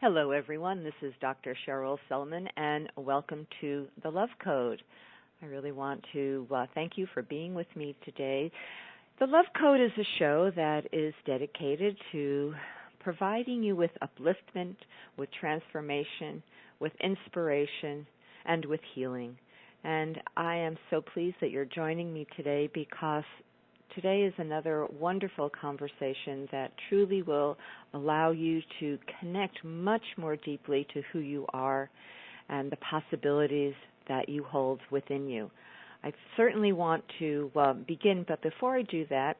Hello, everyone. This is Dr. Cheryl Selman, and welcome to The Love Code. I really want to thank you for being with me today. The Love Code is a show that is dedicated to providing you with upliftment, with transformation, with inspiration, and with healing. And I am so pleased that you're joining me today because today is another wonderful conversation that truly will allow you to connect much more deeply to who you are and the possibilities that you hold within you. I certainly want to begin, but before I do that,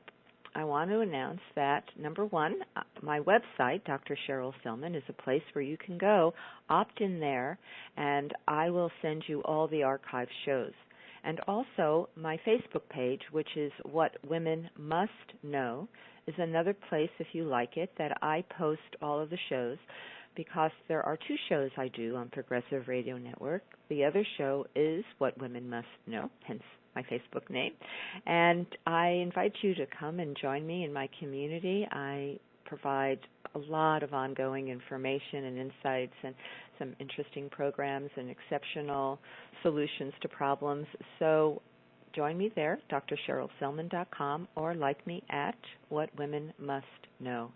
I want to announce that, number one, my website, Dr. Cheryl Selman, is a place where you can go, opt in there, and I will send you all the archive shows. And also, my Facebook page, which is What Women Must Know, is another place, if you like it, that I post all of the shows, because there are two shows I do on Progressive Radio Network. The other show is What Women Must Know, hence my Facebook name. And I invite you to come and join me in my community. I provide a lot of ongoing information and insights and some interesting programs and exceptional solutions to problems. So join me there, drcherylselman.com, or like me at What Women Must Know.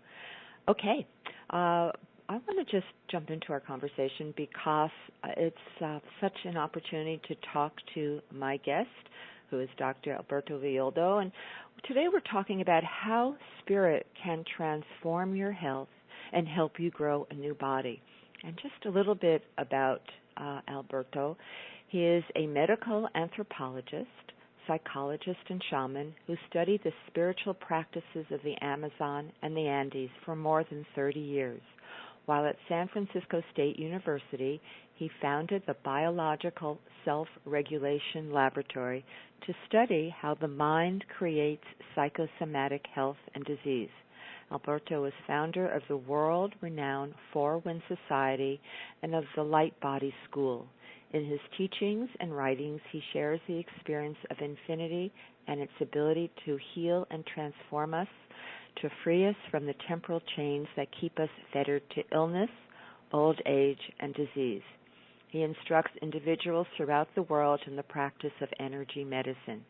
Okay, I want to just jump into our conversation because it's such an opportunity to talk to my guest, who is Dr. Alberto Villoldo. And today we're talking about how spirit can transform your health and help you grow a new body. And just a little bit about Alberto. He is a medical anthropologist, psychologist, and shaman who studied the spiritual practices of the Amazon and the Andes for more than 30 years. While at San Francisco State University, he founded the Biological Self-Regulation Laboratory to study how the mind creates psychosomatic health and disease. Alberto is founder of the world-renowned Four Winds Society and of the Light Body School. In his teachings and writings, he shares the experience of infinity and its ability to heal and transform us, to free us from the temporal chains that keep us fettered to illness, old age, and disease. He instructs individuals throughout the world in the practice of energy medicine.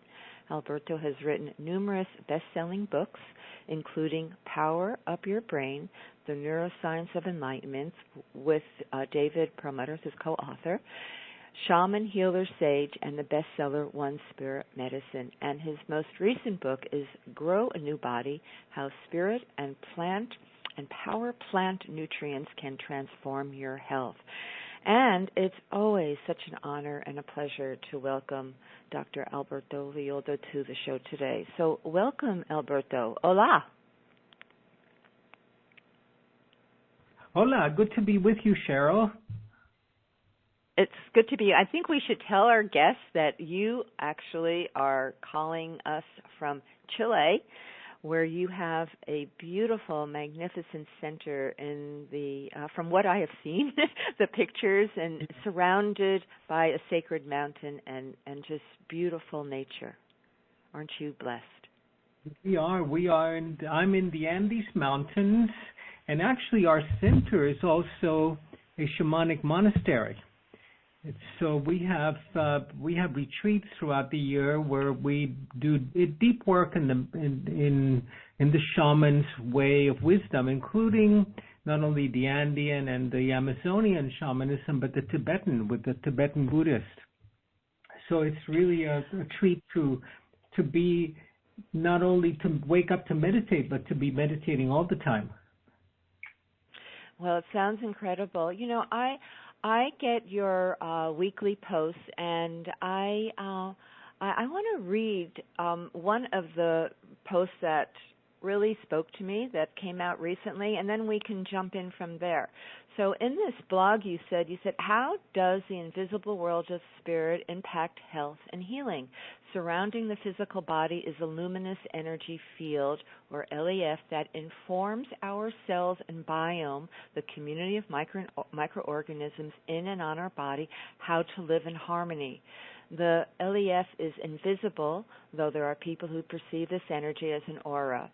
Alberto has written numerous best-selling books, including Power Up Your Brain, The Neuroscience of Enlightenment, with David Perlmutter, his co-author, Shaman, Healer, Sage, and the bestseller One Spirit Medicine. And his most recent book is Grow a New Body, How Spirit and Plant and Power Plant Nutrients Can Transform Your Health. And it's always such an honor and a pleasure to welcome Dr. Alberto Villoldo to the show today. So welcome, Alberto. Hola. Hola, good to be with you, Cheryl. It's good to be. I think we should tell our guests that you actually are calling us from Chile, where you have a beautiful, magnificent center in the, from what I have seen, the pictures, and surrounded by a sacred mountain and just beautiful nature. Aren't you blessed? We are, and I'm in the Andes Mountains, and actually our center is also a shamanic monastery. So we have retreats throughout the year where we do deep work in the shaman's way of wisdom, including not only the Andean and the Amazonian shamanism, but the Tibetan with the Tibetan Buddhist. So it's really a treat to be not only to wake up to meditate, but to be meditating all the time. Well, it sounds incredible. You know, I get your weekly posts, and I want to read one of the posts that really spoke to me that came out recently, and then we can jump in from there. So in this blog you said, how does the invisible world of spirit impact health and healing? Surrounding the physical body is a luminous energy field, or LEF, that informs our cells and biome, the community of microorganisms in and on our body, how to live in harmony. The LEF is invisible, though there are people who perceive this energy as an aura.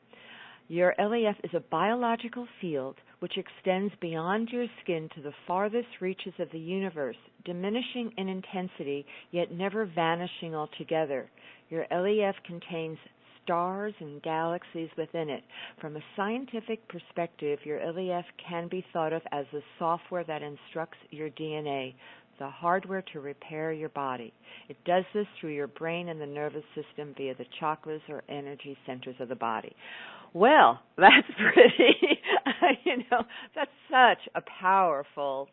Your LEF is a biological field which extends beyond your skin to the farthest reaches of the universe, diminishing in intensity, yet never vanishing altogether. Your LEF contains stars and galaxies within it. From a scientific perspective, your LEF can be thought of as the software that instructs your DNA, the hardware to repair your body. It does this through your brain and the nervous system via the chakras or energy centers of the body. Well, that's pretty, that's such a powerful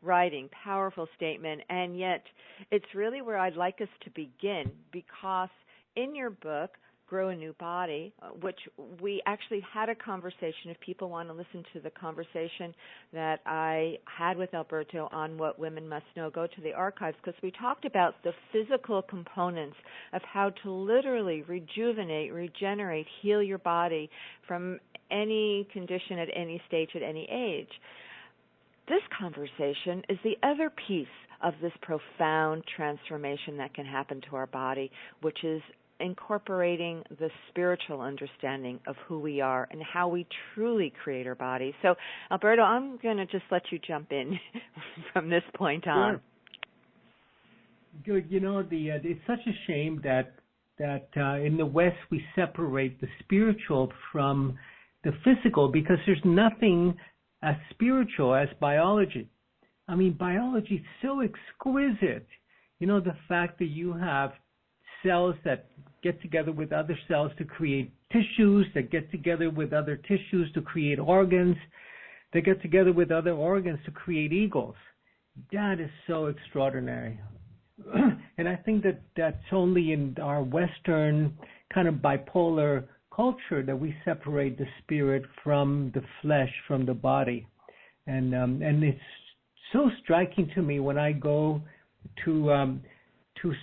writing, powerful statement, and yet it's really where I'd like us to begin, because in your book, Grow a New Body, which we actually had a conversation, if people want to listen to the conversation that I had with Alberto on what women must know, go to the archives, because we talked about the physical components of how to literally rejuvenate, regenerate, heal your body from any condition at any stage, at any age. This conversation is the other piece of this profound transformation that can happen to our body, which is incorporating the spiritual understanding of who we are and how we truly create our body. So, Alberto, I'm going to just let you jump in from this point on. Good. It's such a shame that in the West we separate the spiritual from the physical, because there's nothing as spiritual as biology. I mean, biology is so exquisite. The fact that you have cells that get together with other cells to create tissues, that get together with other tissues to create organs, that get together with other organs to create eagles. That is so extraordinary. And I think that that's only in our Western kind of bipolar culture that we separate the spirit from the flesh, from the body. And it's so striking to me when I go to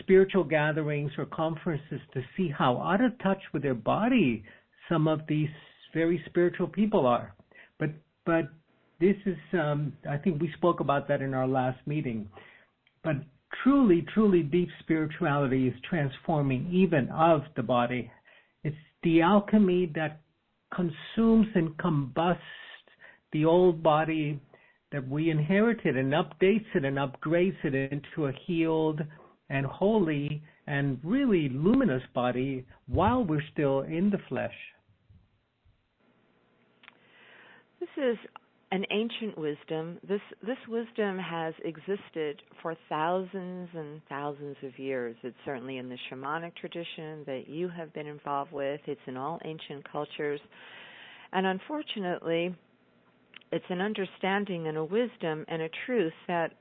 spiritual gatherings or conferences to see how out of touch with their body some of these very spiritual people are. But this is, I think we spoke about that in our last meeting. But truly, truly deep spirituality is transforming even of the body. It's the alchemy that consumes and combusts the old body that we inherited and updates it and upgrades it into a healed and holy and really luminous body while we're still in the flesh. This is an ancient wisdom. This wisdom has existed for thousands and thousands of years. It's certainly in the shamanic tradition that you have been involved with. It's in all ancient cultures. And unfortunately, it's an understanding and a wisdom and a truth that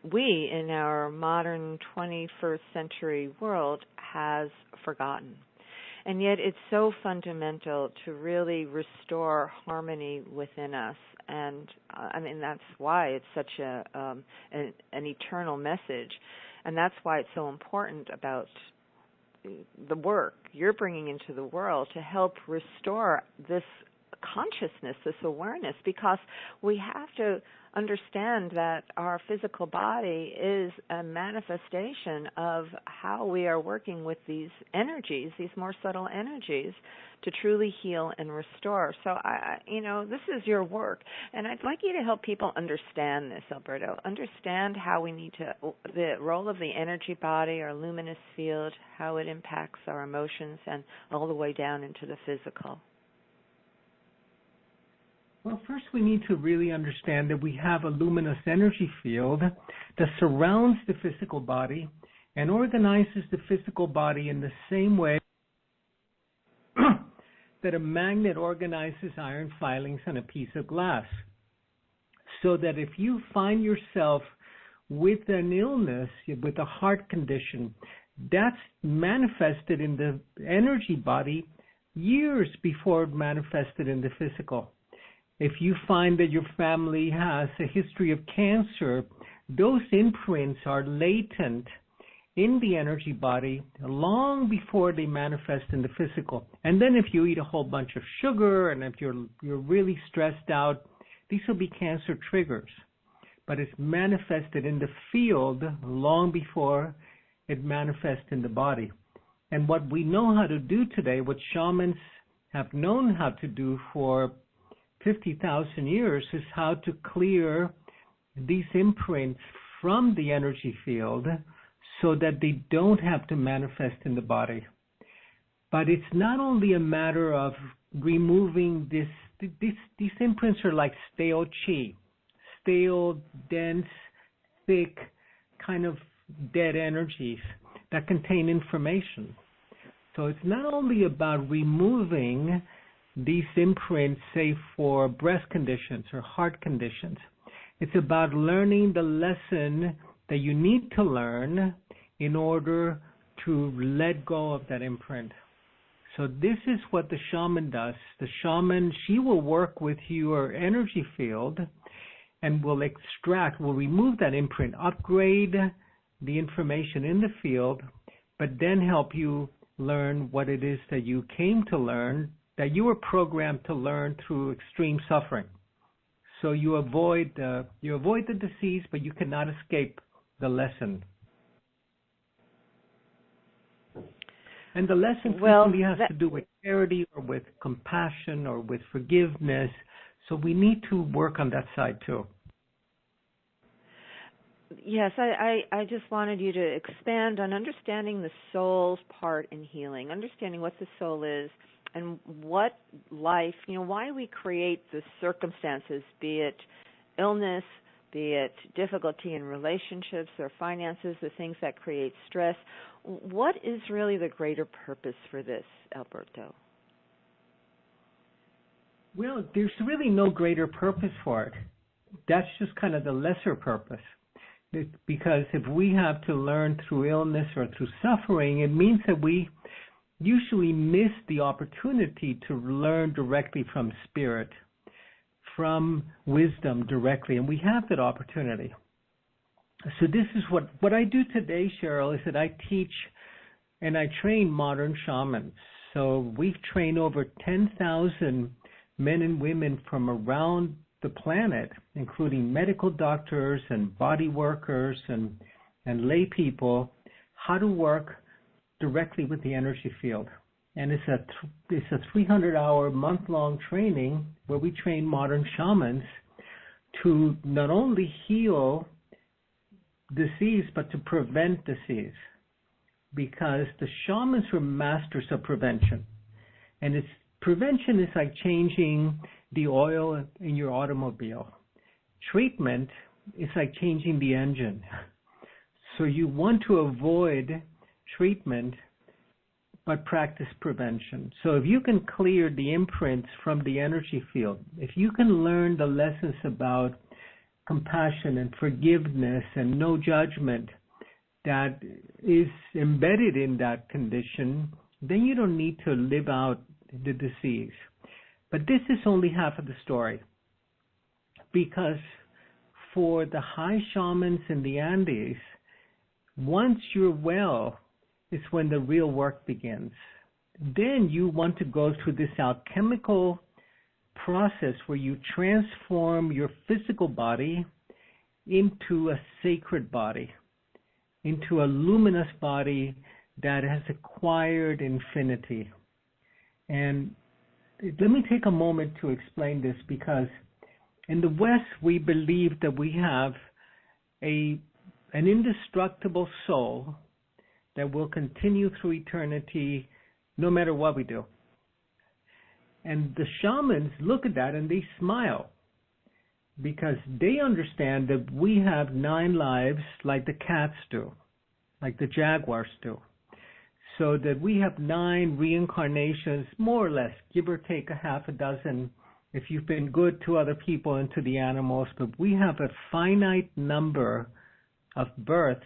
we in our modern 21st century world has forgotten. And yet it's so fundamental to really restore harmony within us. And that's why it's such an eternal message. And that's why it's so important about the work you're bringing into the world to help restore this consciousness, this awareness, because we have to understand that our physical body is a manifestation of how we are working with these energies, these more subtle energies, to truly heal and restore. So, this is your work, and I'd like you to help people understand this, Alberto. Understand how we need to, the role of the energy body, our luminous field, how it impacts our emotions, and all the way down into the physical. Well, first we need to really understand that we have a luminous energy field that surrounds the physical body and organizes the physical body in the same way that a magnet organizes iron filings on a piece of glass. So that if you find yourself with an illness, with a heart condition, that's manifested in the energy body years before it manifested in the physical. If you find that your family has a history of cancer, those imprints are latent in the energy body long before they manifest in the physical. And then if you eat a whole bunch of sugar and if you're really stressed out, these will be cancer triggers. But it's manifested in the field long before it manifests in the body. And what we know how to do today, what shamans have known how to do for 50,000 years is how to clear these imprints from the energy field so that they don't have to manifest in the body. But it's not only a matter of removing these imprints are like stale chi, stale, dense, thick, kind of dead energies that contain information. So it's not only about removing these imprints, say for breast conditions or heart conditions. It's about learning the lesson that you need to learn in order to let go of that imprint. So this is what the shaman does. The shaman, she will work with your energy field and will remove that imprint, upgrade the information in the field, but then help you learn what it is that you came to learn, that you were programmed to learn through extreme suffering. So you avoid the disease, but you cannot escape the lesson. And the lesson frequently has to do with charity or with compassion or with forgiveness. So we need to work on that side too. Yes, I just wanted you to expand on understanding the soul's part in healing, understanding what the soul is and what life, why we create the circumstances, be it illness, be it difficulty in relationships or finances, the things that create stress. What is really the greater purpose for this, Alberto? Well, there's really no greater purpose for it. That's just kind of the lesser purpose. Because if we have to learn through illness or through suffering, it means that we usually miss the opportunity to learn directly from spirit, from wisdom directly, and we have that opportunity. So this is what I do today, Cheryl, is that I teach and I train modern shamans. So we've trained over 10,000 men and women from around the planet, including medical doctors and body workers and lay people, how to work directly with the energy field. And it's a 300-hour, month-long training where we train modern shamans to not only heal disease, but to prevent disease. Because the shamans are masters of prevention. And prevention is like changing the oil in your automobile. Treatment is like changing the engine. So you want to avoid treatment, but practice prevention. So if you can clear the imprints from the energy field, if you can learn the lessons about compassion and forgiveness and no judgment that is embedded in that condition, then you don't need to live out the disease. But this is only half of the story, because for the high shamans in the Andes, once you're well, is when the real work begins. Then you want to go through this alchemical process where you transform your physical body into a sacred body, into a luminous body that has acquired infinity. And let me take a moment to explain this, because in the West we believe that we have an indestructible soul that will continue through eternity no matter what we do. And the shamans look at that and they smile, because they understand that we have 9 lives like the cats do, like the jaguars do. So that we have 9 reincarnations, more or less, give or take a half a dozen, if you've been good to other people and to the animals. But we have a finite number of births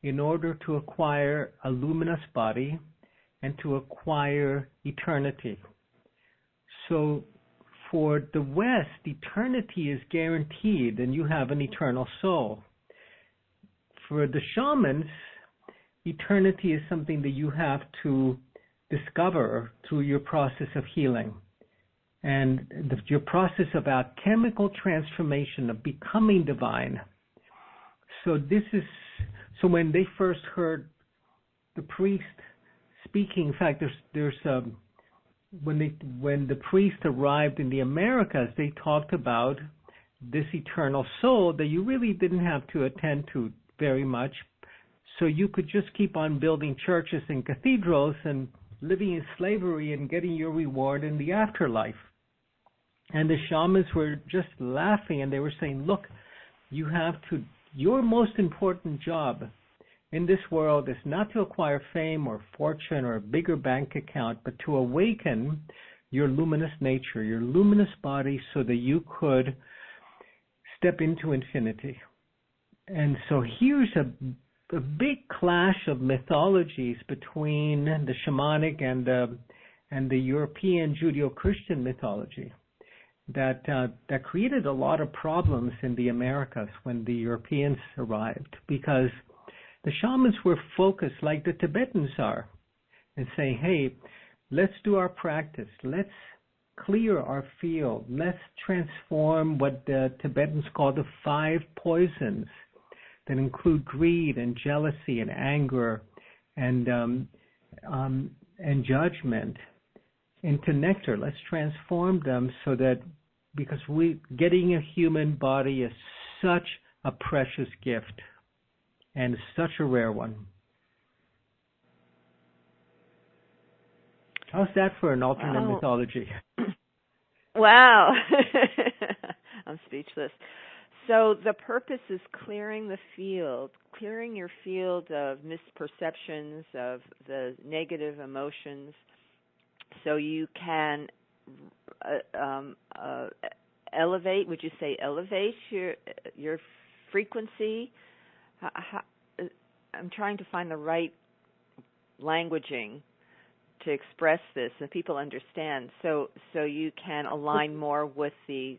in order to acquire a luminous body and to acquire eternity. So for the West, eternity is guaranteed and you have an eternal soul. For the shamans, eternity is something that you have to discover through your process of healing and your process of alchemical transformation, of becoming divine. So when they first heard the priest speaking, in fact, there's when the priest arrived in the Americas, they talked about this eternal soul that you really didn't have to attend to very much. So you could just keep on building churches and cathedrals and living in slavery and getting your reward in the afterlife. And the shamans were just laughing, and they were saying, look, your most important job in this world is not to acquire fame or fortune or a bigger bank account, but to awaken your luminous nature, your luminous body, so that you could step into infinity. And so here's a big clash of mythologies between the shamanic and the European Judeo-Christian mythology that created a lot of problems in the Americas when the Europeans arrived, because the shamans were focused like the Tibetans are and saying, hey, let's do our practice. Let's clear our field. Let's transform what the Tibetans call the 5 poisons that include greed and jealousy and anger and judgment into nectar. Let's transform them so that, because getting a human body is such a precious gift and such a rare one. How's that for an alternate mythology? Wow. I'm speechless. So the purpose is clearing the field, clearing your field of misperceptions, of the negative emotions, so you can elevate. Would you say elevate your frequency? I'm trying to find the right languaging to express this so people understand. So you can align more with the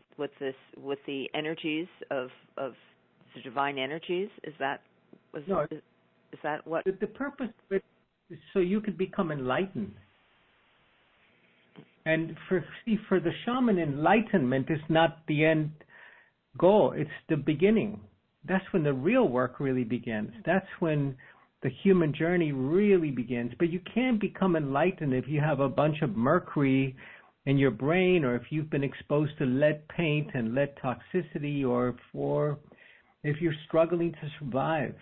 energies of the divine energies. Is that what the purpose of it is so you could become enlightened? And for the shaman, enlightenment is not the end goal; it's the beginning. That's when the real work really begins. That's when the human journey really begins. But you can't become enlightened if you have a bunch of mercury in your brain, or if you've been exposed to lead paint and lead toxicity, or if you're struggling to survive,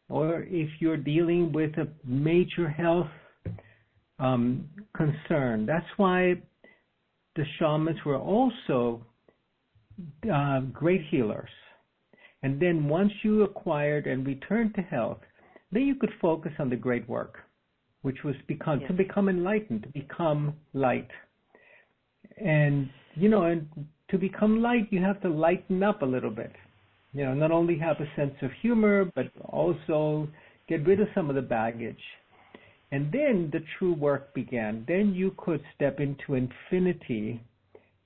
or if you're dealing with a major health concern. That's why the shamans were also great healers. And then once you acquired and returned to health, then you could focus on the great work, which was to become enlightened, to become light. And, and to become light, you have to lighten up a little bit. Not only have a sense of humor, but also get rid of some of the baggage. And then the true work began. Then you could step into infinity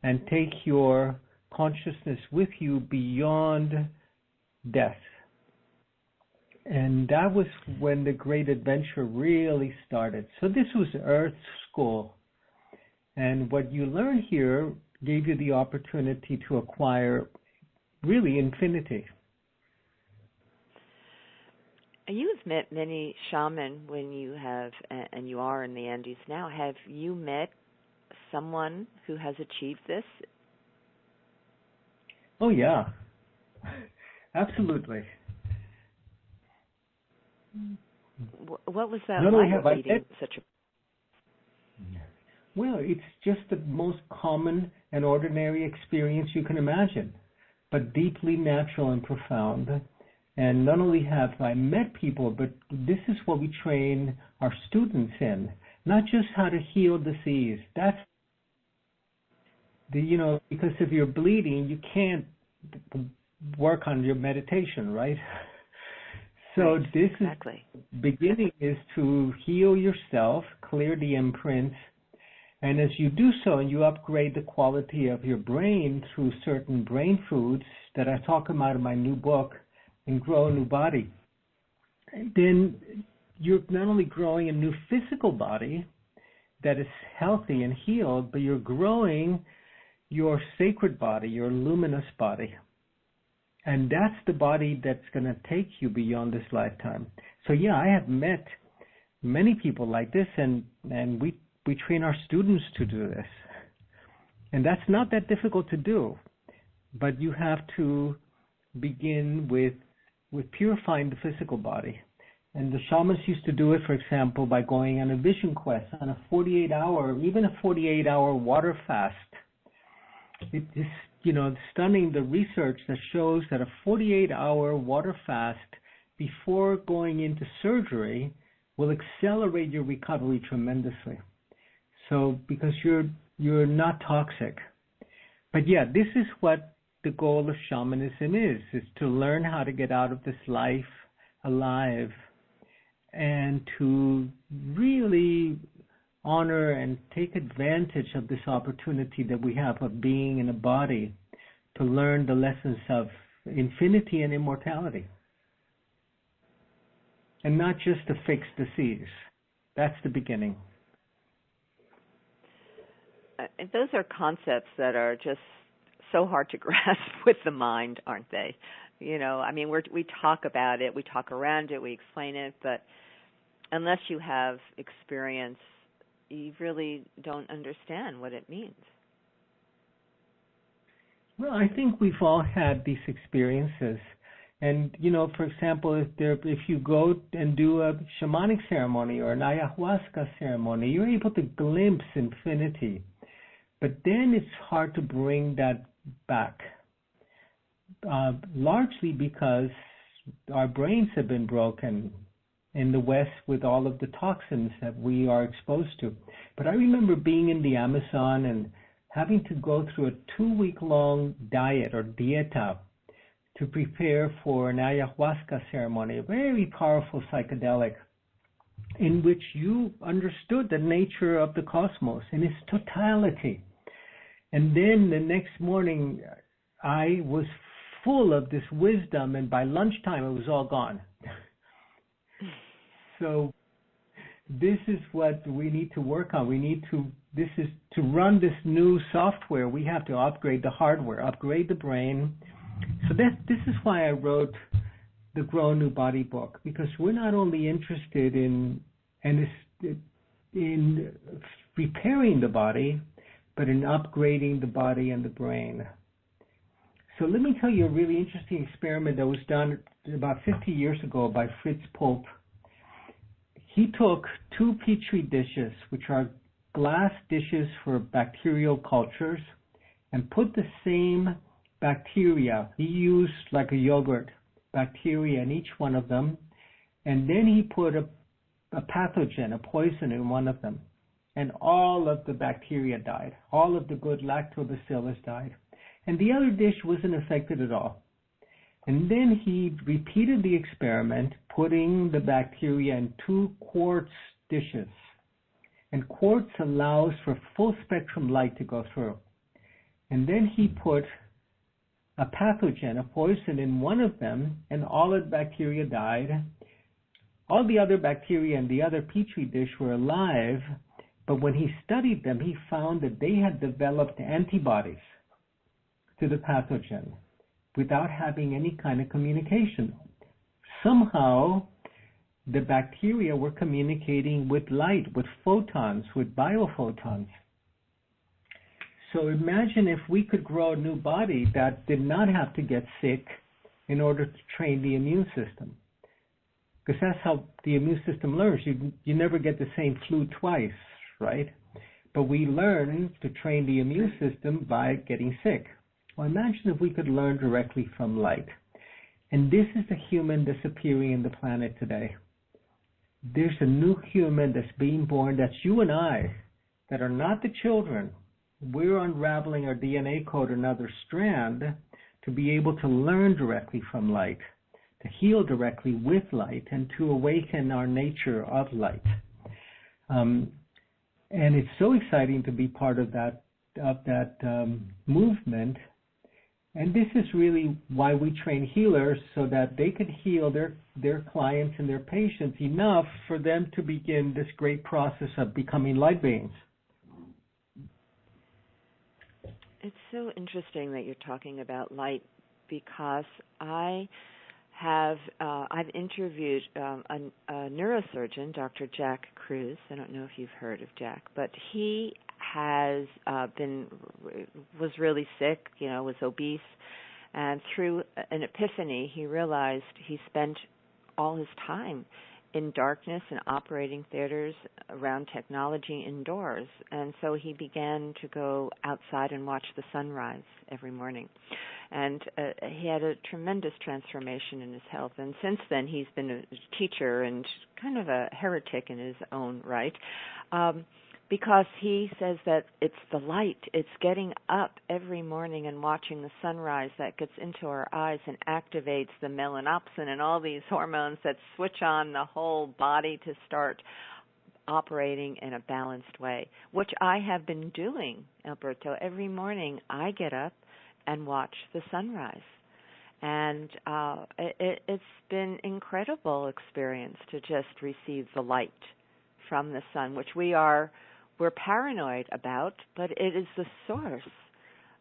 and take your consciousness with you beyond death. And that was when the great adventure really started. So this was Earth School. And what you learned here gave you the opportunity to acquire really infinity. You have met many shaman when you have, and you are in the Andes now. Have you met someone who has achieved this? Oh, yeah. Absolutely. What was that Not like, only have I met such a... Well, it's just the most common and ordinary experience you can imagine, but deeply natural and profound. And not only have I met people, but this is what we train our students in, not just how to heal disease. That's because if you're bleeding, you can't work on your meditation, right? So this exactly. Beginning is to heal yourself, clear the imprints, and as you do so and you upgrade the quality of your brain through certain brain foods that I talk about in my new book, and grow a new body, then you're not only growing a new physical body that is healthy and healed, but you're growing your sacred body, your luminous body. And that's the body that's going to take you beyond this lifetime. So yeah, I have met many people like this, and we we train our students to do this. And that's not that difficult to do, but you have to begin with purifying the physical body. And the shamans used to do it, for example, by going on a vision quest, on a 48-hour water fast. It is, stunning, the research that shows that a 48-hour water fast before going into surgery will accelerate your recovery tremendously. So, because you're not toxic. But yeah, this is what the goal of shamanism is to learn how to get out of this life alive and to really honor and take advantage of this opportunity that we have of being in a body to learn the lessons of infinity and immortality. And not just to fix disease. That's the beginning. Those are concepts that are just so hard to grasp with the mind, aren't they? We talk about it, we talk around it, we explain it, but unless you have experience, you really don't understand what it means. Well, I think we've all had these experiences. And, for example, if you go and do a shamanic ceremony or an ayahuasca ceremony, you're able to glimpse infinity. But then it's hard to bring that back, largely because our brains have been broken in the West with all of the toxins that we are exposed to. But I remember being in the Amazon and having to go through a 2-week-long diet or dieta to prepare for an ayahuasca ceremony, a very powerful psychedelic, in which you understood the nature of the cosmos in its totality. And then the next morning, I was full of this wisdom, and by lunchtime, it was all gone. So this is what we need to work on. To run this new software, we have to upgrade the hardware, upgrade the brain. So this is why I wrote the Grow a New Body book, because we're not only interested in repairing the body, but in upgrading the body and the brain. So let me tell you a really interesting experiment that was done about 50 years ago by Fritz Pulp. He took 2 petri dishes, which are glass dishes for bacterial cultures, and put the same bacteria. He used like a yogurt bacteria in each one of them, and then he put a pathogen, a poison in one of them, and all of the bacteria died. All of the good lactobacillus died, and the other dish wasn't affected at all. And then he repeated the experiment, putting the bacteria in 2 quartz dishes, and quartz allows for full spectrum light to go through. And then he put a pathogen, a poison, in one of them, and all of the bacteria died. All the other bacteria in the other petri dish were alive, but when he studied them, he found that they had developed antibodies to the pathogen without having any kind of communication. Somehow, the bacteria were communicating with light, with photons, with biophotons. So imagine if we could grow a new body that did not have to get sick in order to train the immune system. Because that's how the immune system learns. You never get the same flu twice, right? But we learn to train the immune system by getting sick. Well, imagine if we could learn directly from light. And this is the human that's appearing in the planet today. There's a new human that's being born, that's you and I, that are not the children. We're unraveling our DNA code, another strand, to be able to learn directly from light, to heal directly with light, and to awaken our nature of light. And it's so exciting to be part of that movement. And this is really why we train healers, so that they can heal their clients and their patients enough for them to begin this great process of becoming light beings. It's so interesting that you're talking about light, because I I've interviewed a neurosurgeon, Dr. Jack Cruz. I don't know if you've heard of Jack, but he was really sick, was obese, and through an epiphany, he realized he spent all his time in darkness and operating theaters around technology indoors. And so he began to go outside and watch the sunrise every morning. And he had a tremendous transformation in his health. And since then, he's been a teacher and kind of a heretic in his own right, because he says that it's the light. It's getting up every morning and watching the sunrise that gets into our eyes and activates the melanopsin and all these hormones that switch on the whole body to start operating in a balanced way, which I have been doing, Alberto. Every morning I get up and watch the sunrise. And it's been incredible experience to just receive the light from the sun, which we're paranoid about, but it is the source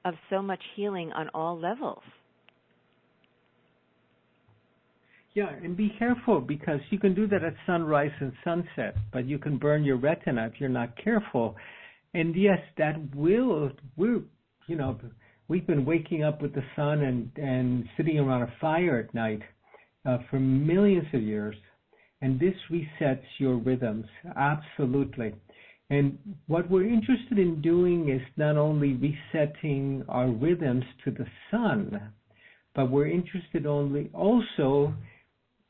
of so much healing on all levels. Yeah, and be careful, because you can do that at sunrise and sunset, but you can burn your retina if you're not careful. And yes, we've been waking up with the sun and sitting around a fire at night for millions of years, and this resets your rhythms, absolutely. And what we're interested in doing is not only resetting our rhythms to the sun, but we're interested also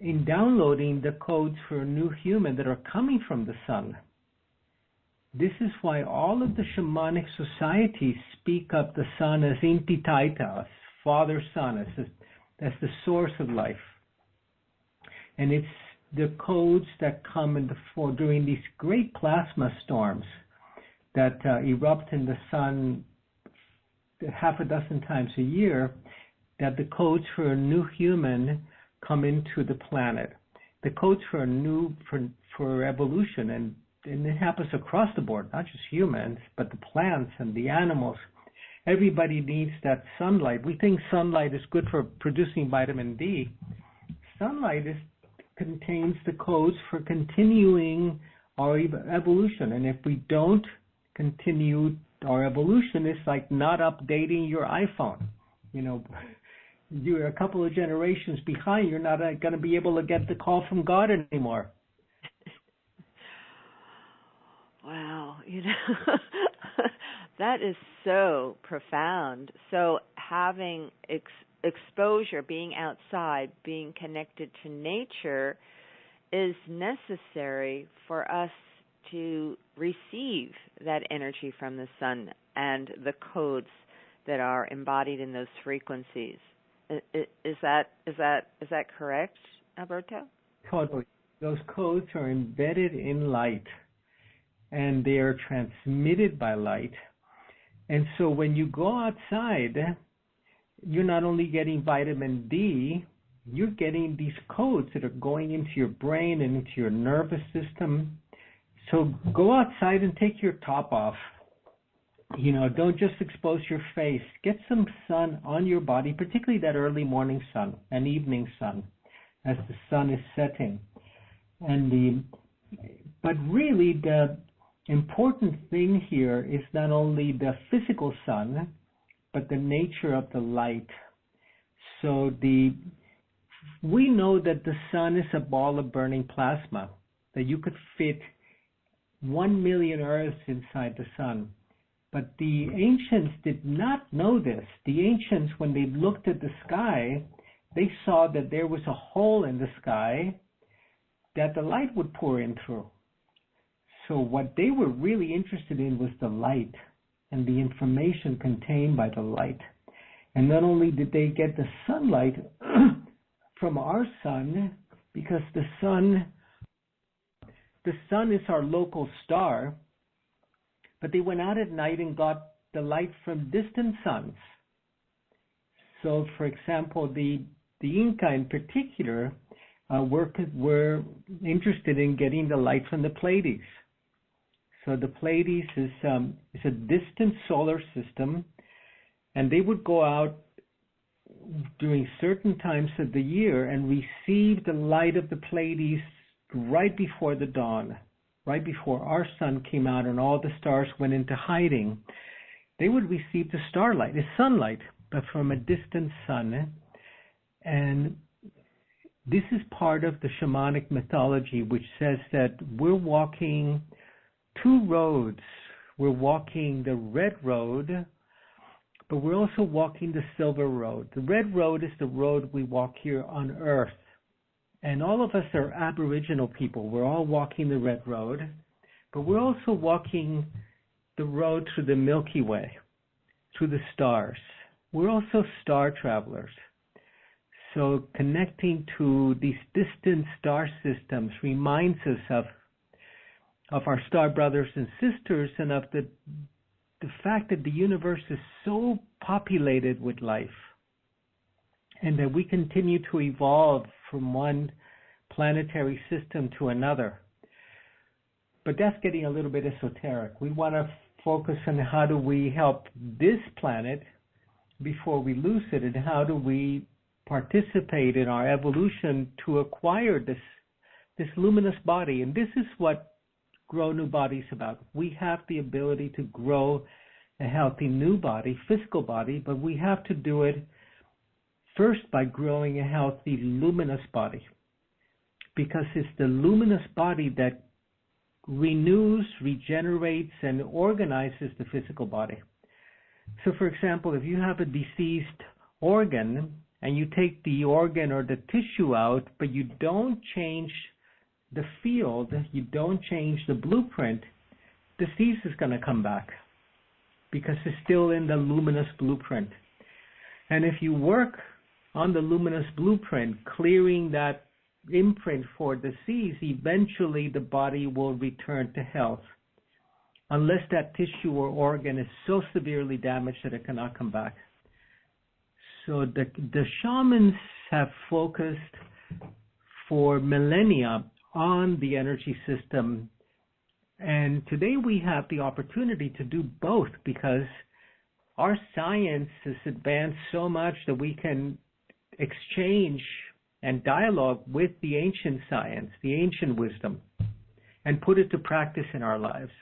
in downloading the codes for a new human that are coming from the sun. This is why all of the shamanic societies speak of the sun as Inti Taita, as Father Sun, as the source of life. And it's the codes that come during these great plasma storms that erupt in the sun half a dozen times a year, that the codes for a new human come into the planet. The codes for evolution, and it happens across the board, not just humans, but the plants and the animals. Everybody needs that sunlight. We think sunlight is good for producing vitamin D. Sunlight contains the codes for continuing our evolution. And if we don't continue our evolution, it's like not updating your iPhone. You're a couple of generations behind. You're not going to be able to get the call from God anymore. Wow, that is so profound. So having exposure, being outside, being connected to nature is necessary for us to receive that energy from the sun and the codes that are embodied in those frequencies. Is that correct, Alberto? Totally. Those codes are embedded in light, and they are transmitted by light. And so when you go outside, you're not only getting vitamin D, you're getting these codes that are going into your brain and into your nervous system. So go outside and take your top off. Don't just expose your face. Get some sun on your body, particularly that early morning sun and evening sun as the sun is setting. But really the important thing here is not only the physical sun, but the nature of the light. So we know that the sun is a ball of burning plasma, that you could fit 1 million Earths inside the sun. But the ancients did not know this. The ancients, when they looked at the sky, they saw that there was a hole in the sky that the light would pour in through. So what they were really interested in was the light and the information contained by the light. And not only did they get the sunlight from our sun, because the sun is our local star, but they went out at night and got the light from distant suns. So, for example, the Inca in particular were interested in getting the light from the Pleiades. So the Pleiades is a distant solar system, and they would go out during certain times of the year and receive the light of the Pleiades right before the dawn, right before our sun came out and all the stars went into hiding, they would receive the starlight, the sunlight, but from a distant sun. And this is part of the shamanic mythology, which says that we're walking two roads. We're walking the red road, but we're also walking the silver road. The red road is the road we walk here on Earth. And all of us are Aboriginal people. We're all walking the red road, but we're also walking the road through the Milky Way, through the stars. We're also star travelers. So connecting to these distant star systems reminds us of our star brothers and sisters and of the fact that the universe is so populated with life and that we continue to evolve from one planetary system to another. But that's getting a little bit esoteric. We want to focus on how do we help this planet before we lose it, and how do we participate in our evolution to acquire this luminous body. And this is what Grow New Body is about. We have the ability to grow a healthy new body, physical body, but we have to do it first by growing a healthy luminous body, because it's the luminous body that renews, regenerates, and organizes the physical body. So, for example, if you have a deceased organ and you take the organ or the tissue out, but you don't change the field, you don't change the blueprint, disease is going to come back because it's still in the luminous blueprint. And if you work on the luminous blueprint, clearing that imprint for disease, eventually the body will return to health, unless that tissue or organ is so severely damaged that it cannot come back. So the shamans have focused for millennia on the energy system, and today we have the opportunity to do both, because our science has advanced so much that we can exchange and dialogue with the ancient science, the ancient wisdom, and put it to practice in our lives.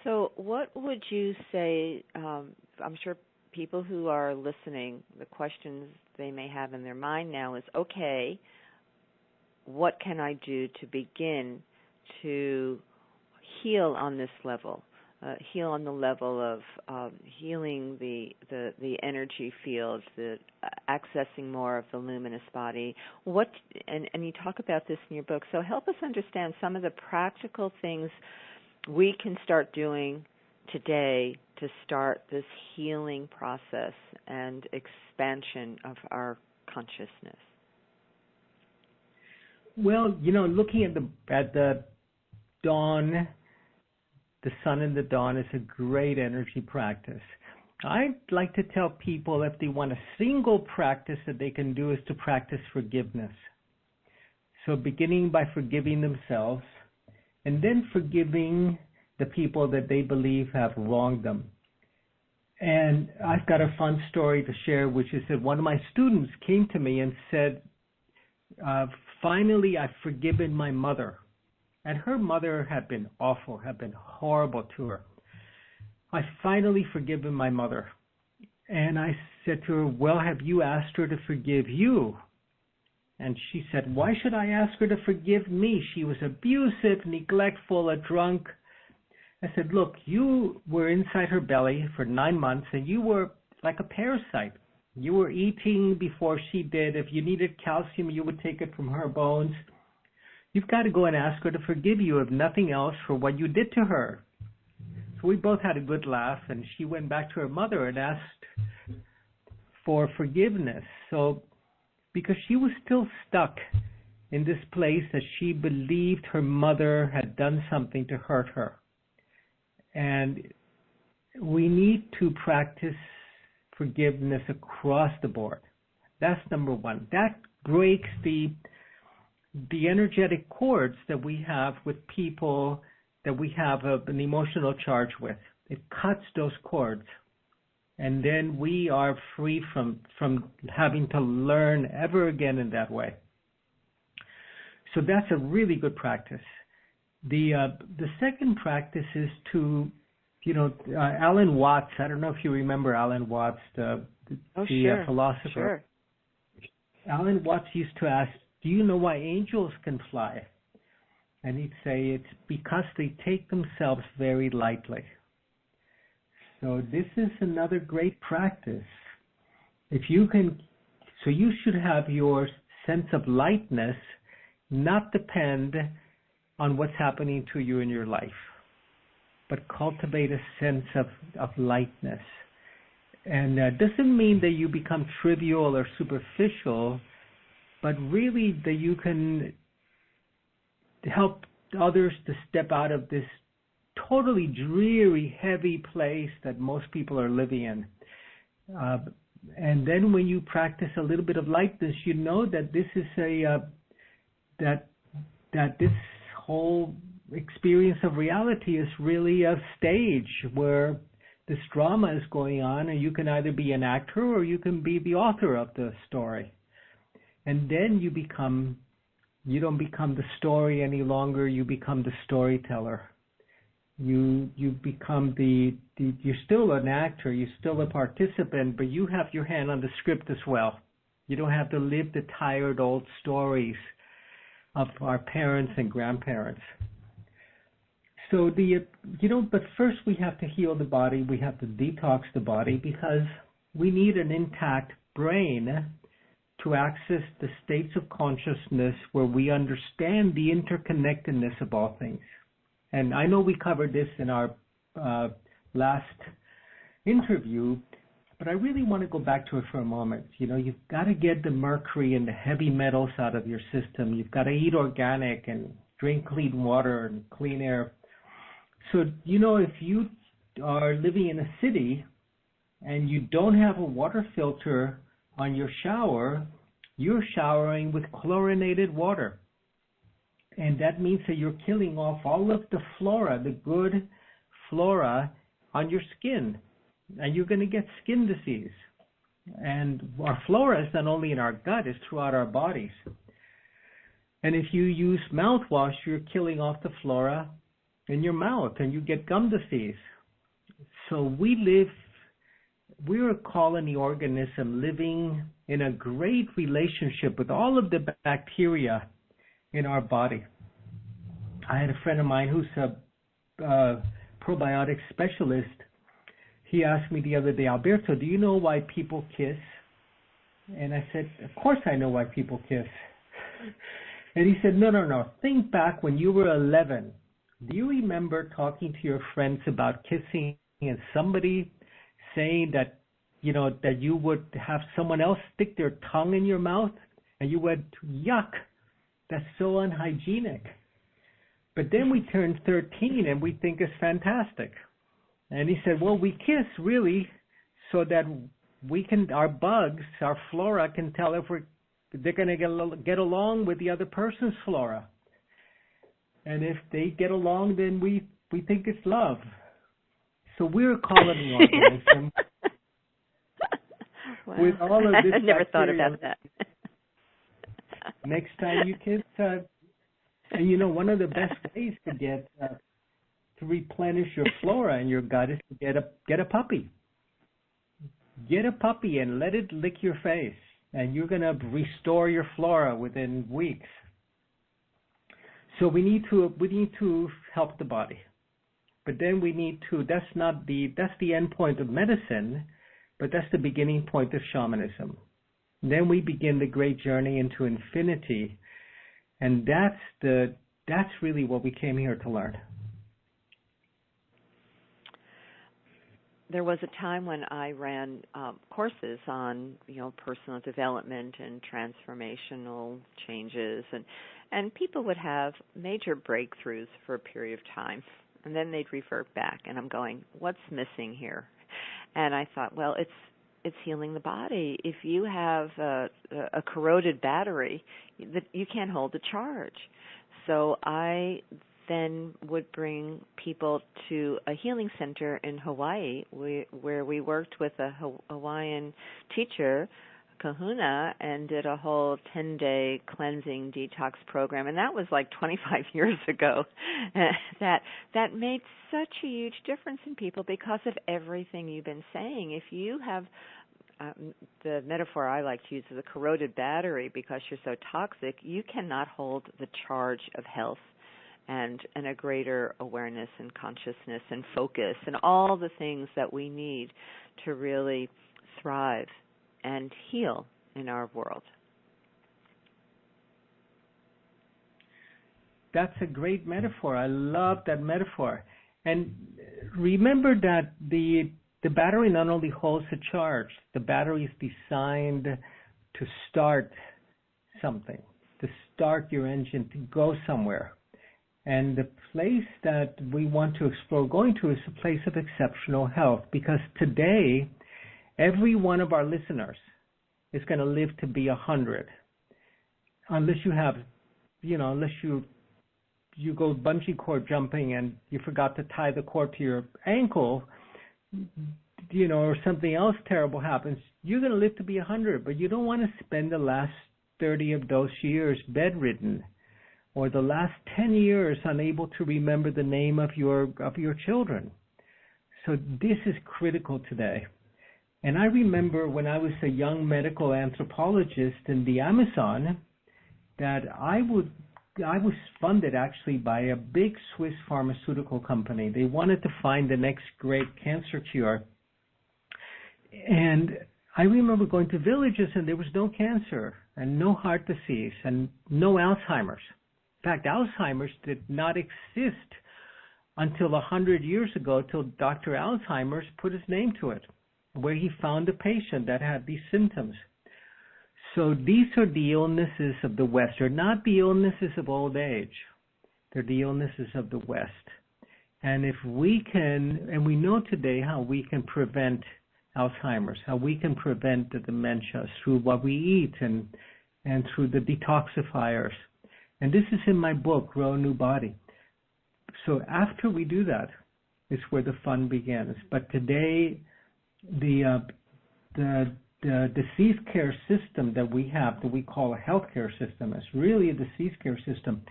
So what would you say, I'm sure people who are listening, the questions they may have in their mind now is, okay, what can I do to begin to heal on this level? Heal on the level of healing the energy fields, accessing more of the luminous body. And you talk about this in your book. So help us understand some of the practical things we can start doing today to start this healing process and expansion of our consciousness. Well, looking at the dawn, the sun in the dawn is a great energy practice. I'd like to tell people, if they want a single practice that they can do, is to practice forgiveness. So beginning by forgiving themselves, and then forgiving the people that they believe have wronged them. And I've got a fun story to share, which is that one of my students came to me and said, finally, I've forgiven my mother. And her mother had been awful, had been horrible to her. I finally forgiven my mother. And I said to her, well, have you asked her to forgive you? And she said, why should I ask her to forgive me? She was abusive, neglectful, a drunk. I said, look, you were inside her belly for 9 months, and you were like a parasite. You were eating before she did. If you needed calcium, you would take it from her bones. You've got to go and ask her to forgive you, if nothing else, for what you did to her. So we both had a good laugh, and she went back to her mother and asked for forgiveness. So, because she was still stuck in this place that she believed her mother had done something to hurt her. And we need to practice forgiveness across the board. That's number one. That breaks the energetic cords that we have with people that we have an emotional charge with. It cuts those cords. and then we are free from having to learn ever again in that way. So that's a really good practice. The second practice is to, Alan Watts. I don't know if you remember Alan Watts, the philosopher. Sure. Alan Watts used to ask, "Do you know why angels can fly?" And he'd say it's because they take themselves very lightly. So this is another great practice. If you can, so you should have your sense of lightness not depend on what's happening to you in your life, but cultivate a sense of lightness. And that doesn't mean that you become trivial or superficial, but really that you can help others to step out of this totally dreary, heavy place that most people are living in. And then when you practice a little bit of lightness, you know that this is that this whole experience of reality is really a stage where this drama is going on, and you can either be an actor or you can be the author of the story. And then you don't become the story any longer, you become the storyteller. You become you're still an actor, you're still a participant, but you have your hand on the script as well. You don't have to live the tired old stories of our parents and grandparents. So but first we have to heal the body, we have to detox the body, because we need an intact brain to access the states of consciousness where we understand the interconnectedness of all things. And I know we covered this in our last interview, but I really want to go back to it for a moment. You've got to get the mercury and the heavy metals out of your system. You've got to eat organic and drink clean water and clean air. So, if you are living in a city and you don't have a water filter on your shower, you're showering with chlorinated water. And that means that you're killing off all of the flora, the good flora on your skin. And you're going to get skin disease. And our flora is not only in our gut, it's throughout our bodies. And if you use mouthwash, you're killing off the flora in your mouth, and you get gum disease. So we're a colony organism living in a great relationship with all of the bacteria in our body. I had a friend of mine who's a probiotic specialist. He asked me the other day, "Alberto, do you know why people kiss?" And I said, "Of course I know why people kiss." And he said, No. Think back when you were 11. Do you remember talking to your friends about kissing and somebody saying that, that you would have someone else stick their tongue in your mouth? And you went, "Yuck, that's so unhygienic." But then we turn 13 and we think it's fantastic. And he said, "Well, we kiss really so that our bugs, our flora can tell if they're going to get along with the other person's flora. And if they get along, then we think it's love." So we're a colony organism Wow. with all of this. I never thought about that. Next time you kiss, and one of the best ways to get to replenish your flora in your gut is to get a puppy. Get a puppy and let it lick your face, and you're going to restore your flora within weeks. So we need to help the body, but then we need to. That's the end point of medicine, but that's the beginning point of shamanism. Then we begin the great journey into infinity, and that's really what we came here to learn. There was a time when I ran courses on, personal development and transformational changes, and people would have major breakthroughs for a period of time, and then they'd revert back, and I'm going, what's missing here? And I thought, well, it's healing the body. If you have a corroded battery, you can't hold the charge. So I then would bring people to a healing center in Hawaii where we worked with a Hawaiian teacher, Kahuna, and did a whole 10-day cleansing detox program. And that was like 25 years ago. That made such a huge difference in people because of everything you've been saying. If you have the metaphor I like to use is a corroded battery because you're so toxic, you cannot hold the charge of health and a greater awareness and consciousness and focus and all the things that we need to really thrive and heal in our world. That's a great metaphor. I love that metaphor. And remember that the battery not only holds a charge, the battery is designed to start something, to start your engine, to go somewhere. And the place that we want to explore going to is a place of exceptional health, because today, every one of our listeners is going to live to be 100, unless you have, unless you go bungee cord jumping and you forgot to tie the cord to your ankle, or something else terrible happens, you're going to live to be 100, but you don't want to spend the last 30 of those years bedridden, or the last 10 years unable to remember the name of your children. So this is critical today. And I remember when I was a young medical anthropologist in the Amazon, that I was funded actually by a big Swiss pharmaceutical company. They wanted to find the next great cancer cure. And I remember going to villages and there was no cancer and no heart disease and no Alzheimer's. In fact, Alzheimer's did not exist until 100 years ago, till Dr. Alzheimer's put his name to it, where he found a patient that had these symptoms. So these are the illnesses of the West. They're not the illnesses of old age. They're the illnesses of the West. And if we can, and we know today how we can prevent Alzheimer's, how we can prevent the dementia through what we eat and through the detoxifiers. And this is in my book, Grow a New Body. So after we do that is where the fun begins. But today, the disease care system that we have, that we call a healthcare system, is really a disease care system,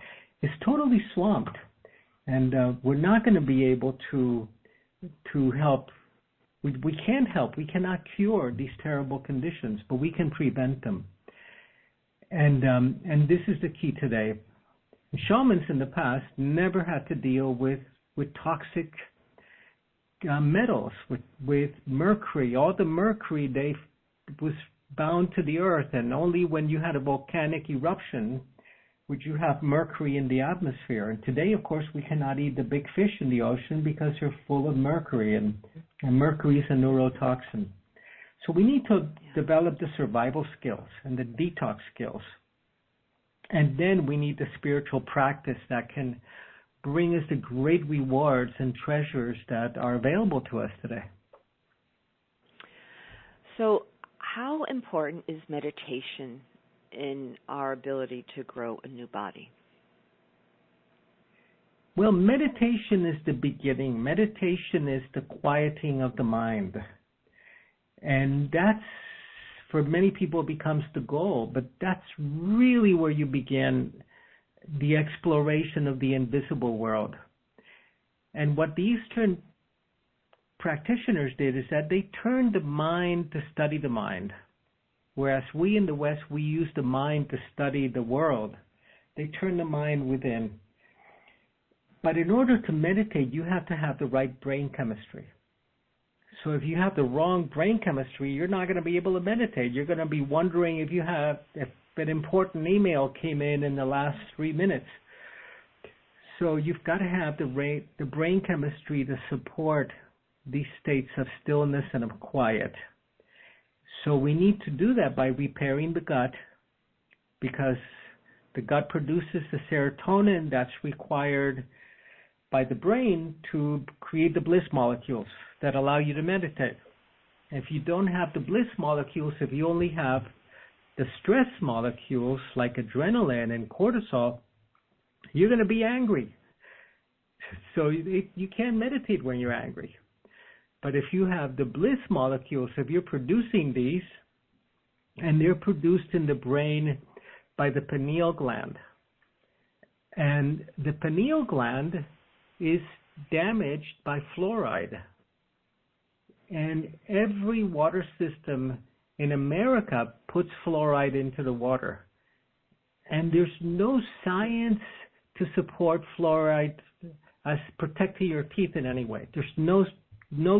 is totally swamped. And we're not going to be able to help. We can't help. We cannot cure these terrible conditions, but we can prevent them. And this is the key today. Shamans in the past never had to deal with toxic metals, with mercury. All the mercury was bound to the earth, and only when you had a volcanic eruption would you have mercury in the atmosphere. And today, of course, we cannot eat the big fish in the ocean because they're full of mercury, and mercury is a neurotoxin. So we need to develop the survival skills and the detox skills. And then we need the spiritual practice that can bring us the great rewards and treasures that are available to us today. So how important is meditation in our ability to grow a new body? Well, meditation is the beginning. Meditation is the quieting of the mind. And that's, for many people, becomes the goal. But that's really where you begin the exploration of the invisible world. And what the Eastern practitioners did is that they turned the mind to study the mind. Whereas we in the West, we use the mind to study the world. They turn the mind within. But in order to meditate, you have to have the right brain chemistry. So if you have the wrong brain chemistry, you're not going to be able to meditate. You're going to be wondering if an important email came in the last 3 minutes. So you've got to have the brain chemistry to support these states of stillness and of quiet. So we need to do that by repairing the gut, because the gut produces the serotonin that's required by the brain to create the bliss molecules that allow you to meditate. If you don't have the bliss molecules, if you only have the stress molecules like adrenaline and cortisol, you're going to be angry. So you can't meditate when you're angry. But if you have the bliss molecules, if you're producing these, and they're produced in the brain by the pineal gland. And the pineal gland is damaged by fluoride. And every water system in America puts fluoride into the water. And there's no science to support fluoride as protecting your teeth in any way. There's no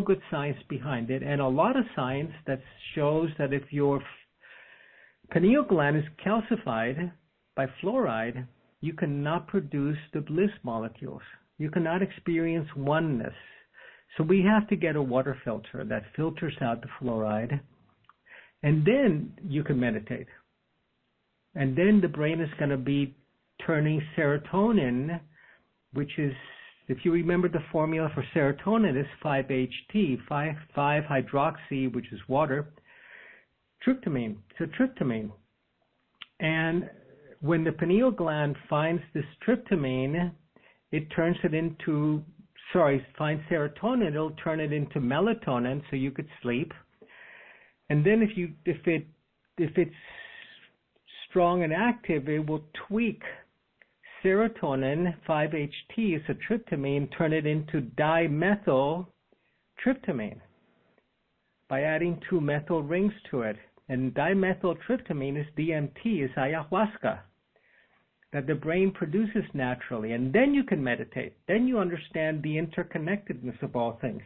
good science behind it. And a lot of science that shows that if your pineal gland is calcified by fluoride, you cannot produce the bliss molecules. You cannot experience oneness. So we have to get a water filter that filters out the fluoride, and then you can meditate. And then the brain is going to be turning serotonin, which is, if you remember the formula for serotonin, is 5-HT, 5-hydroxy, which is water, tryptamine. So tryptamine. And when the pineal gland finds this tryptamine, it turns it into, finds serotonin, it'll turn it into melatonin so you could sleep. And then if it's strong and active, it will tweak serotonin, 5-HT is a tryptamine, turn it into dimethyltryptamine by adding 2 methyl rings to it. And dimethyltryptamine is DMT, is ayahuasca, that the brain produces naturally. And then you can meditate. Then you understand the interconnectedness of all things.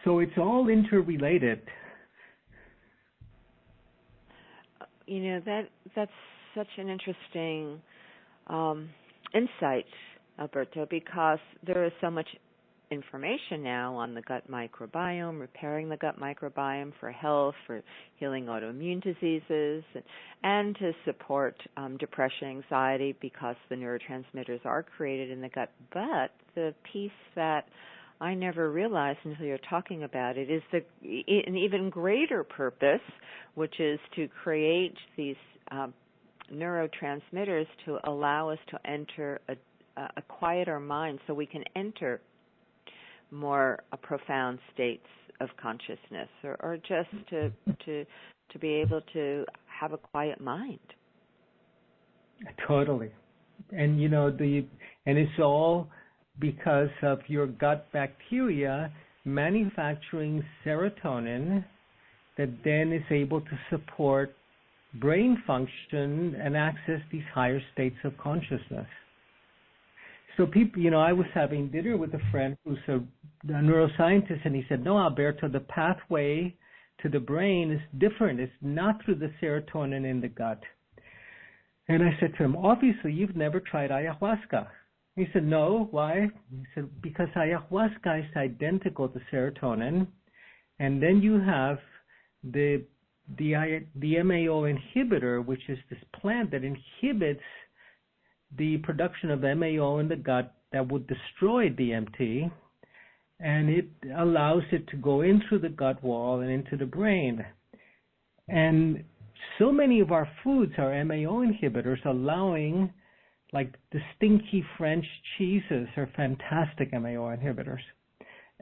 So it's all interrelated. You know, that's such an interesting insight, Alberto, because there is so much information now on the gut microbiome, repairing the gut microbiome for health, for healing autoimmune diseases, and to support depression, anxiety, because the neurotransmitters are created in the gut. But the piece that I never realized until you're talking about it is an even greater purpose, which is to create these neurotransmitters to allow us to enter a quiet our mind so we can enter more profound states of consciousness, or just to be able to have a quiet mind. Totally. And you know, and it's all because of your gut bacteria manufacturing serotonin that then is able to support brain function and access these higher states of consciousness. So people, you know, I was having dinner with a friend who's a neuroscientist, and he said, no, Alberto, the pathway to the brain is different. It's not through the serotonin in the gut. And I said to him, obviously, you've never tried ayahuasca. He said, no, why? He said, because ayahuasca is identical to serotonin, and then you have the MAO inhibitor, which is this plant that inhibits the production of MAO in the gut that would destroy DMT, and it allows it to go in through the gut wall and into the brain. And so many of our foods are MAO inhibitors, allowing, like the stinky French cheeses are fantastic MAO inhibitors.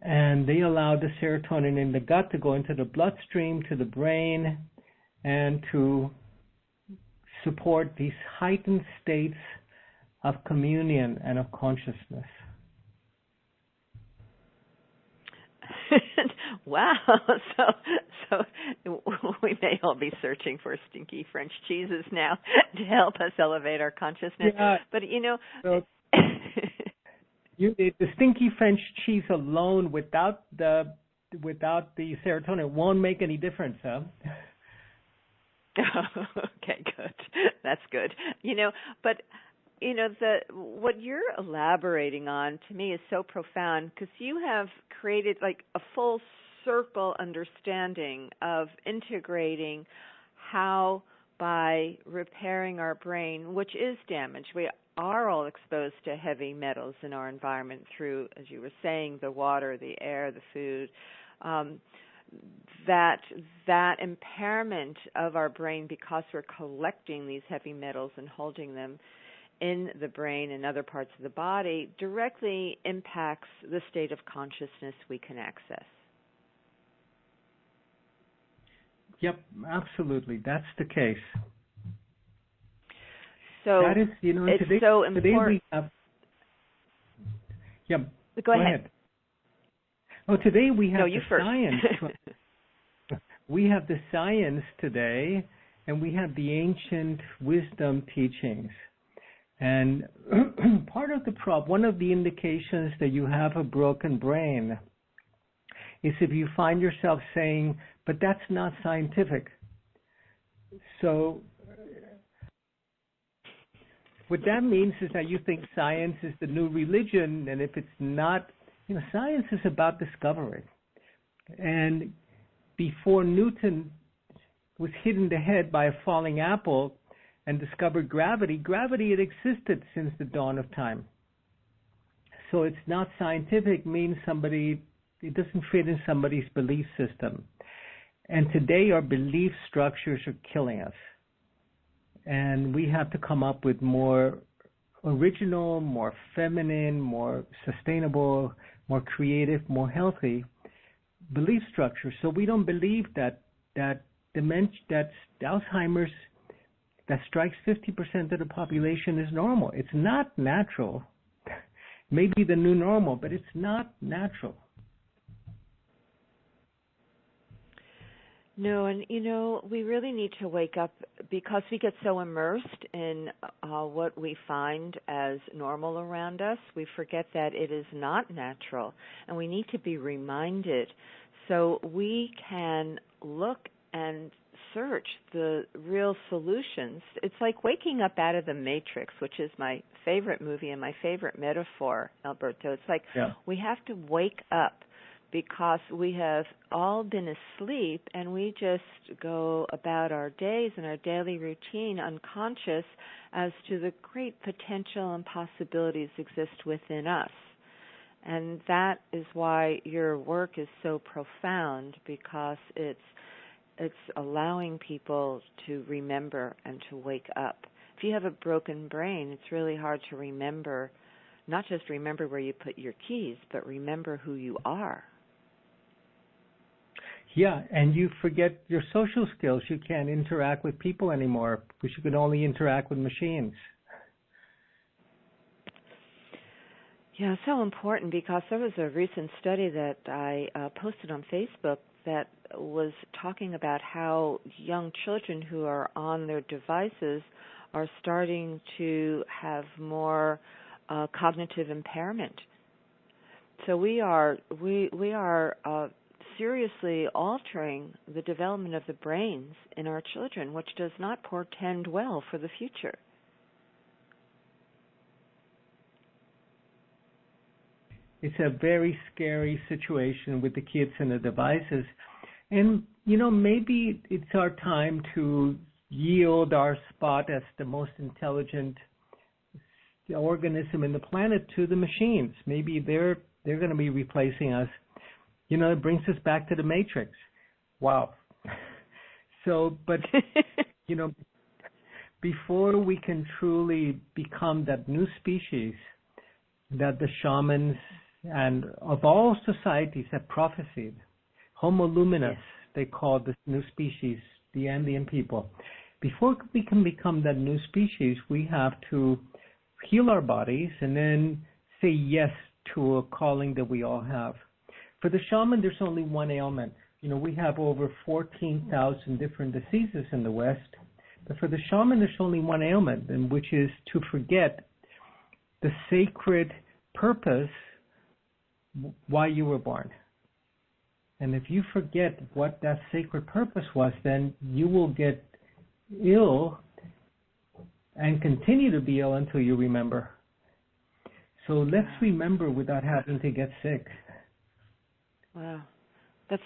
And they allow the serotonin in the gut to go into the bloodstream, to the brain, and to support these heightened states of communion and of consciousness. Wow. So we may all be searching for stinky French cheeses now to help us elevate our consciousness. Yeah. But, you know... So, the stinky French cheese alone without the serotonin won't make any difference, huh? Okay, good. That's good. You know, but... You know, what you're elaborating on to me is so profound, because you have created like a full circle understanding of integrating how, by repairing our brain, which is damaged, we are all exposed to heavy metals in our environment through, as you were saying, the water, the air, the food, that impairment of our brain because we're collecting these heavy metals and holding them in the brain and other parts of the body directly impacts the state of consciousness we can access. Yep, absolutely. That's the case. So that is, it's today, so important. Today we have, Go ahead. Oh, today we have you the first. science. We have the science today, and we have the ancient wisdom teachings. And part of the problem, one of the indications that you have a broken brain is if you find yourself saying, but that's not scientific. So what that means is that you think science is the new religion, and if it's not, science is about discovery. And before Newton was hit in the head by a falling apple and discovered gravity had existed since the dawn of time. So it's not scientific means it doesn't fit in somebody's belief system. And today our belief structures are killing us. And we have to come up with more original, more feminine, more sustainable, more creative, more healthy belief structures. So we don't believe that dementia, that Alzheimer's that strikes 50% of the population is normal. It's not natural. Maybe the new normal, but it's not natural. No, and we really need to wake up because we get so immersed in what we find as normal around us. We forget that it is not natural, and we need to be reminded so we can look and search the real solutions. It's like waking up out of the Matrix, which is my favorite movie and my favorite metaphor, Alberto. It's like we have to wake up, because we have all been asleep and we just go about our days and our daily routine unconscious as to the great potential and possibilities exist within us. And that is why your work is so profound, because it's allowing people to remember and to wake up. If you have a broken brain, it's really hard to remember, not just remember where you put your keys, but remember who you are. Yeah, and you forget your social skills. You can't interact with people anymore because you can only interact with machines. Yeah, so important, because there was a recent study that I posted on Facebook that was talking about how young children who are on their devices are starting to have more cognitive impairment. So we are seriously altering the development of the brains in our children, which does not portend well for the future. It's a very scary situation with the kids and the devices. And, maybe it's our time to yield our spot as the most intelligent organism in the planet to the machines. Maybe they're going to be replacing us. It brings us back to the Matrix. Wow. So, but, before we can truly become that new species that the shamans and of all societies have prophesied, Homo luminous, they call this new species, the Andean people. Before we can become that new species, we have to heal our bodies and then say yes to a calling that we all have. For the shaman, there's only one ailment. We have over 14,000 different diseases in the West. But for the shaman, there's only one ailment, and which is to forget the sacred purpose why you were born. And if you forget what that sacred purpose was, then you will get ill and continue to be ill until you remember. So let's remember without having to get sick. Wow, that's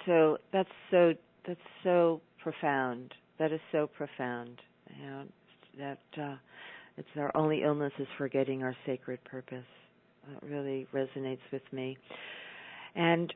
so profound. That is so profound. That it's our only illness is forgetting our sacred purpose. That really resonates with me. And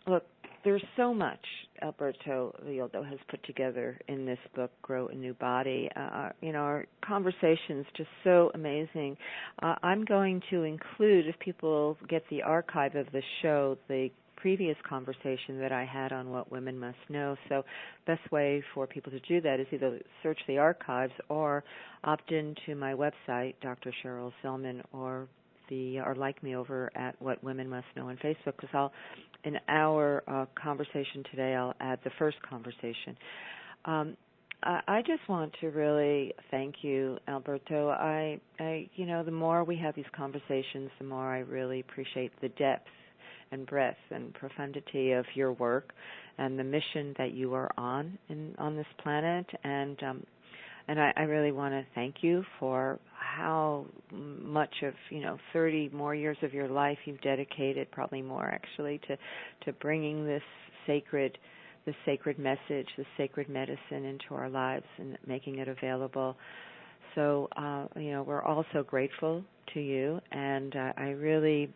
look, there's so much Alberto Villoldo has put together in this book, Grow a New Body. Our conversation's just so amazing. I'm going to include, if people get the archive of the show, the previous conversation that I had on what women must know. So best way for people to do that is either search the archives or opt into my website, Dr. Cheryl Selman, or like me over at What Women Must Know on Facebook, because in our conversation today, I'll add the first conversation. I just want to really thank you, Alberto. The more we have these conversations, the more I really appreciate the depth and breadth and profundity of your work and the mission that you are on this planet. And I really want to thank you for how much of 30 more years of your life you've dedicated, probably more actually, to bringing this sacred message, this sacred medicine into our lives and making it available. So we're all so grateful to you, and I really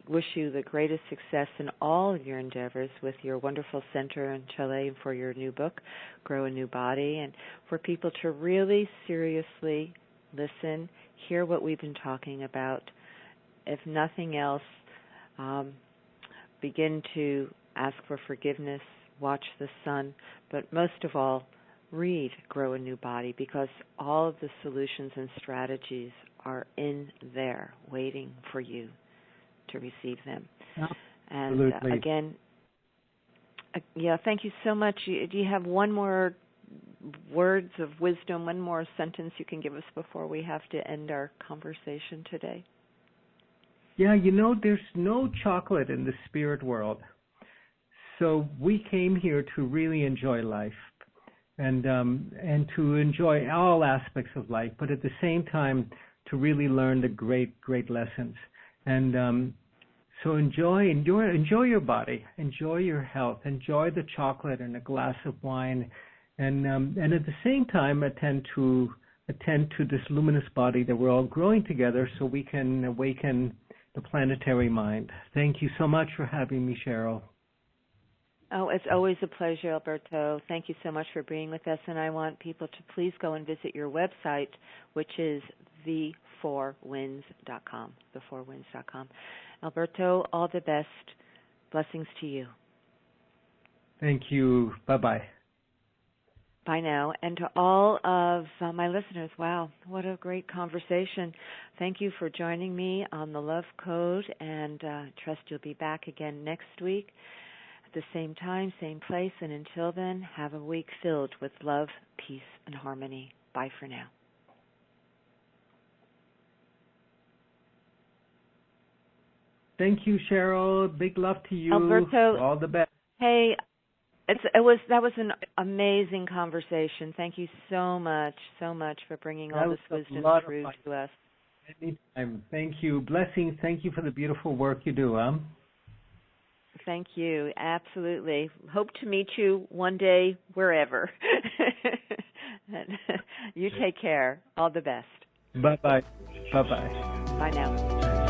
wish you the greatest success in all of your endeavors with your wonderful center in Chile and for your new book, Grow a New Body, and for people to really seriously listen, hear what we've been talking about. If nothing else, begin to ask for forgiveness, watch the sun, but most of all, read Grow a New Body, because all of the solutions and strategies are in there waiting for you to receive them. Absolutely. And again, thank you so much. Do you have one more words of wisdom, one more sentence you can give us before we have to end our conversation today? Yeah, there's no chocolate in the spirit world. So we came here to really enjoy life and to enjoy all aspects of life, but at the same time to really learn the great, great lessons. And so enjoy your body, enjoy your health, enjoy the chocolate and a glass of wine, and at the same time attend to this luminous body that we're all growing together, so we can awaken the planetary mind. Thank you so much for having me, Cheryl. Oh, it's always a pleasure, Alberto. Thank you so much for being with us, and I want people to please go and visit your website, which is the4winds.com, the4winds.com. Alberto, all the best. Blessings to you. Thank you. Bye-bye. Bye now. And to all of my listeners, wow, what a great conversation. Thank you for joining me on the Love Code, and trust you'll be back again next week at the same time, same place. And until then, have a week filled with love, peace, and harmony. Bye for now. Thank you, Cheryl. Big love to you. Alberto, all the best. Hey, that was an amazing conversation. Thank you so much for bringing all this wisdom through to us. Anytime. Thank you. Blessings. Thank you for the beautiful work you do. Thank you. Absolutely. Hope to meet you one day wherever. You take care. All the best. Bye-bye. Bye-bye. Bye now.